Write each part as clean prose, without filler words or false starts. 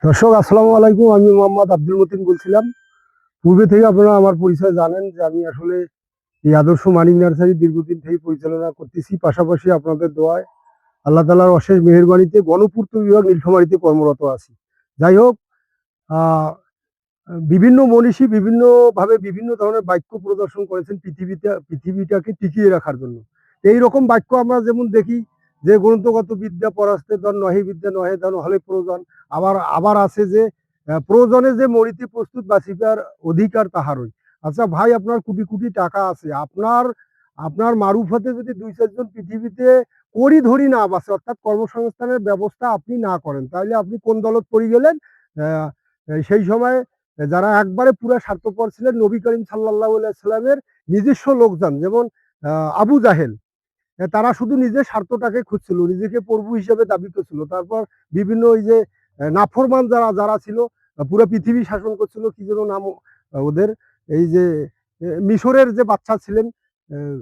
দর্শক আসসালামু আলাইকুম। আমি মোহাম্মদ আব্দুল মতিন বলছিলাম। পূর্বে থেকে আপনারা আমার পরিচয় জানেন যে আমি আসলে এই আদর্শ মানিক নার্সারি দীর্ঘদিন থেকে পরিচালনা করতেছি। পাশাপাশি আপনাদের দোয়ায় আল্লাহ তাআলার অশেষ মেহেরবানিতে গণপূর্ত বিভাগ নীলফামারীতে কর্মরত আছি। যাই হোক, আহ, বিভিন্ন মনীষী বিভিন্নভাবে বিভিন্ন ধরনের বাক্য প্রদর্শন করেছেন পৃথিবীটাকে টিকিয়ে রাখার জন্য। এই রকম বাক্য আমরা যেমন দেখি যে গ্রন্থগত বিদ্যা পরাস্তে ধন নহে বিদ্যা নহে ধন হলে প্রয়োজন। আবার আবার আছে যে প্রয়োজনে যে মরিতে প্রস্তুত বাঁচিবার অধিকার তাহারই। আচ্ছা ভাই, আপনার কোটি কোটি টাকা আছে, আপনার আপনার মারুফতে যদি দুই চারজন পৃথিবীতে করি ধরি না বাঁচে, অর্থাৎ কর্মসংস্থানের ব্যবস্থা আপনি না করেন, তাহলে আপনি কোন দলত পড়ে গেলেন? আহ, সেই সময় যারা একবারে পুরা স্বার্থপর ছিলেন, নবী করিম সাল্লাল্লাহু আলাইহি সাল্লামের নিজস্ব লোকজন, যেমন আবু জাহেল, তারা শুধু নিজের স্বার্থটাকে খুঁজছিল, নিজেকে প্রভু হিসেবে দাবি করছিল। তারপর বিভিন্ন ওই যে নাফরমান যারা যারা ছিল, পুরো পৃথিবী শাসন করছিল, কি যেন নাম ওদের, এই যে মিশরের যে বাচ্চা ছিলেন, আহ,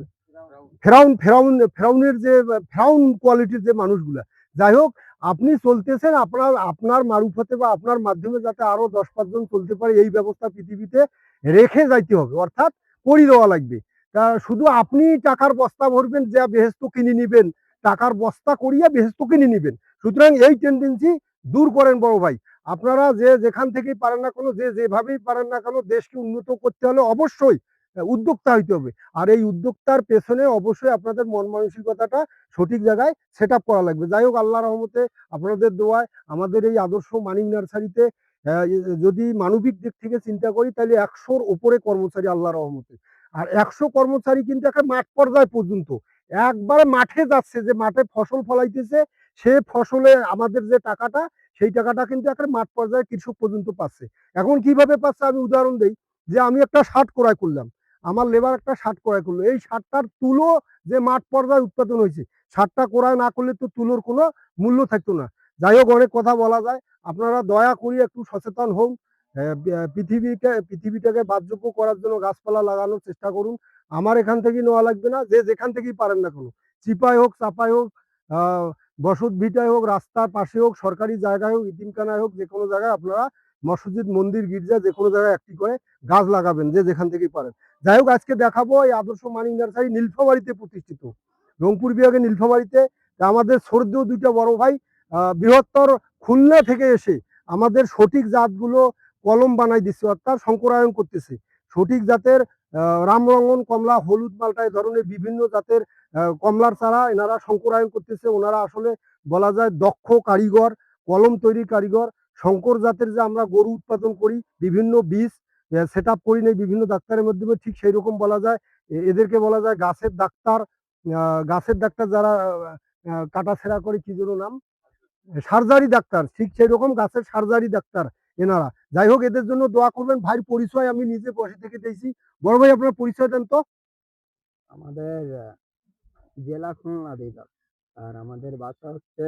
ফেরাউন ফেরাউন ফেরাউনের যে ফেরাউন কোয়ালিটির যে মানুষগুলা। যাই হোক, আপনি চলতেছেন আপনার আপনার মারুফতে বা আপনার মাধ্যমে যাতে আরো 10-5 জন চলতে পারে, এই ব্যবস্থা পৃথিবীতে রেখে যাইতে হবে, অর্থাৎ করে দেওয়া লাগবে। তা শুধু আপনি টাকার বস্তা ভরবেন, যা বেহেস্ত কিনে নিবেন, টাকার বস্তা করিয়া বেহেস্ত কিনে নিবেন। সুতরাং এই টেন্ডেন্সি দূর করেন বড় ভাই। আপনারা যে যেখান থেকেই পারেন না কেন, যে যেভাবেই পারেন না কেন, দেশকে উন্নত করতে হলে অবশ্যই উদ্যোক্তা হইতে হবে। আর এই উদ্যোক্তার পেছনে অবশ্যই আপনাদের মন মানসিকতাটা সঠিক জায়গায় সেট আপ করা লাগবে। যাই হোক, আল্লাহ রহমতে আপনাদের দোয়ায় আমাদের এই আদর্শ মানিক নার্সারিতে যদি মানবিক দিক থেকে চিন্তা করি, তাহলে 100-র উপরে কর্মচারী আল্লাহ রহমতে। আর 100 কর্মচারী কিন্তু একটা মাঠ পর্যায় পর্যন্ত একবারে মাঠে যাচ্ছে, যে মাঠে ফসল ফলাইতেছে, সে ফসলে আমাদের যে টাকাটা, সেই টাকাটা কিন্তু একটা মাঠ পর্যায়ে কৃষক পর্যন্ত পাচ্ছে। এখন কিভাবে পাচ্ছে আমি উদাহরণ দেই। যে আমি একটা শার্ট ক্রয় করলাম, আমার লেবার একটা শার্ট ক্রয় করলো, এই শার্টটার তুলো যে মাঠ পর্যায়ে উৎপাদন হয়েছে, শার্টটা ক্রয় না করলে তো তুলোর কোনো মূল্য থাকতো না। যাই হোক, অনেক কথা বলা যায়, আপনারা দয়া করে একটু সচেতন হন। পৃথিবীটাকে বাসযোগ্য করার জন্য গাছপালা লাগানোর চেষ্টা করুন। আমার এখান থেকে নেওয়া লাগবে না, যে যেখান থেকেই পারেন না কোনো, চিপায় হোক, চাপায় হোক, আহ বসত ভিটায় হোক, রাস্তার পাশে হোক, সরকারি জায়গায় হোক, ইতিমখানায় হোক, যে কোনো জায়গায় আপনারা মসজিদ, মন্দির, গির্জা, যে কোনো জায়গায় একটি করে গাছ লাগাবেন, যে যেখান থেকেই পারেন। যাই হোক, আজকে দেখাবো এই আদর্শ মানিক নার্সারি নীলফামারীতে প্রতিষ্ঠিত, রংপুর বিভাগের নীলফামারীতে। আমাদের শ্রদ্ধেয় দুইটা বড় ভাই বৃহত্তর খুলনা থেকে এসে আমাদের সঠিক জাতগুলো কলম বানাই দিচ্ছে, অর্থাৎ শঙ্করায়ন করতেছে। সঠিক জাতের রামরঙ্গন কমলা, হলুদ মালটা, এই ধরনের বিভিন্ন জাতের কমলার চারা এনারা শঙ্করায়ন করতেছে। ওনারা আসলে বলা যায় দক্ষ কারিগর, কলম তৈরি কারিগর। শঙ্কর জাতের যে আমরা গরু উৎপাদন করি, বিভিন্ন বীজ সেট আপ করি নেই বিভিন্ন ডাক্তারের মাধ্যমে, ঠিক সেই রকম বলা যায় এদেরকে বলা যায় গাছের ডাক্তার। গাছের ডাক্তার যারা কাটা ছেঁড়া করে, কি যেন নাম, সার্জারি ডাক্তার, ঠিক সেই রকম গাছের সার্জারি ডাক্তার এনারা। যাই হোক, এদের জন্য দোয়া করবেন। ভাইয়ের পরিচয় আমি নিজে বসে থেকে দিয়েছি। বড় ভাই, আপনার পরিচয় দেন তো। আমাদের জেলা খুলনা বিভাগ। আর আমাদের বাসা হচ্ছে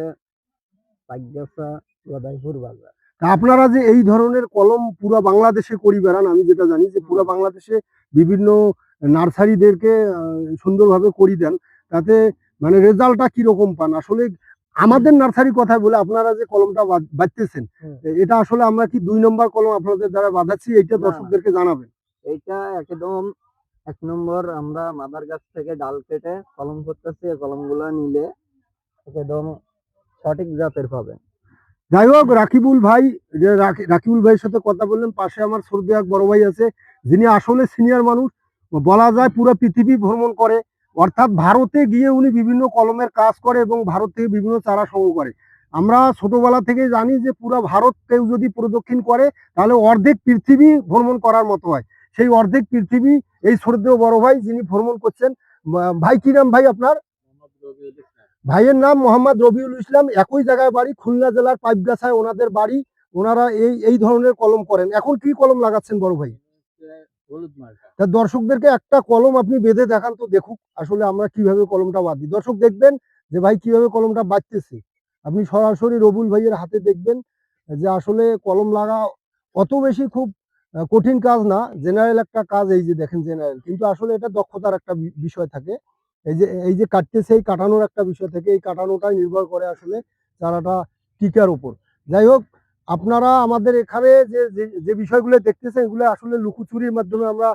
চাকদাসা উদয়পুর বাজার। আপনারা যে এই ধরনের কলম পুরো বাংলাদেশে করি বেড়ান, আমি যেটা জানি যে পুরো বাংলাদেশে বিভিন্ন নার্সারিদেরকে সুন্দরভাবে করি দেন, তাতে মানে রেজাল্টটা কিরকম পান আসলে? আমাদের নার্সারি কথা বলে আপনারা যে কলমটা বাঁধতেছেন, এটা আসলে আমরা কি 2 নম্বর কলম আপনাদের দ্বারা বাঁধাচ্ছি, এইটা না, দর্শকদেরকে জানাবেন। এইটা একদম 1 নম্বর। আমরা মাদার গাছ থেকে ডাল কেটে কলম করতেছি। এই কলমগুলো নিলে একদম সঠিক জাতের পাবেন। যাই হোক, রাকিবুল ভাই, যে রাকিবুল ভাইয়ের সাথে কথা বললেন, পাশে আমার সর্দি এক বড় ভাই আছে, যিনি আসলে সিনিয়র মানুষ, বলা যায় পুরো পৃথিবী ভ্রমণ করে। অর্থাৎ ভারতে গিয়ে উনি বিভিন্ন কলমের কাজ করে এবং ভারত থেকে বিভিন্ন চারা সংগ্রহ করে। আমরা ছোটবেলা থেকে জানি যে পুরো ভারত কেউ যদি প্রদক্ষিণ করে, তাহলে অর্ধেক পৃথিবী ভ্রমণ করার মতো হয়। সেই অর্ধেক পৃথিবী এই শ্রদ্ধেয় বড় ভাই যিনি ভ্রমণ করছেন। ভাই, কি নাম ভাই আপনার? ভাইয়ের নাম মোহাম্মদ রবিউল ইসলাম। একই জায়গায় বাড়ি, খুলনা জেলার পাইপগাছায় ওনাদের বাড়ি। ওনারা এই এই ধরনের কলম করেন। এখন কি কলম লাগাচ্ছেন বড় ভাই? হলুদ মার্কা। তা দর্শকদেরকে একটা কলম আপনি বেঁধে দেখান তো, দেখুক আসলে আমরা কিভাবে কলমটা বাঁধি। দর্শক দেখবেন যে ভাই কিভাবে কলমটা বাঁধতেছে। আপনি সরাসরি রবুল ভাইয়ের হাতে দেখবেন যে আসলে কলম লাগা অত বেশি খুব কঠিন কাজ না, জেনারেল একটা কাজ। এই যে দেখেন জেনারেল, কিন্তু আসলে এটা দক্ষতার একটা বিষয় থাকে। এই যে কাটতেছে, এই কাটানোর একটা বিষয় থাকে, এই কাটানোটাই নির্ভর করে আসলে চারাটা টিকার উপর। যাই হোক, আপনারা আমাদের এখানে যে যে যে বিষয়গুলো দেখতেছেন এগুলো আসলে লুকোচুরির মাধ্যমে আমরা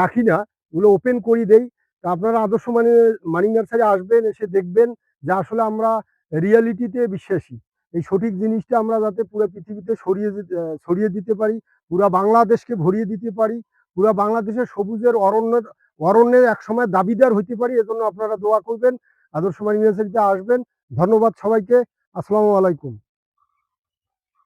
রাখি না, এগুলো ওপেন করি দেই। তা আপনারা আদর্শ মানিক নার্সারি আসবেন, এসে দেখবেন যে আসলে আমরা রিয়ালিটিতে বিশ্বাসী। এই সঠিক জিনিসটা আমরা যাতে পুরো পৃথিবীতে ছড়িয়ে দিতে পারি, পুরা বাংলাদেশকে ভরিয়ে দিতে পারি, পুরা বাংলাদেশের সবুজের অরণ্যের একসময় দাবিদার হইতে পারি। এজন্য আপনারা দোয়া করবেন, আদর্শ মানিক নার্সারিতে আসবেন। ধন্যবাদ সবাইকে। আসসালামু আলাইকুম।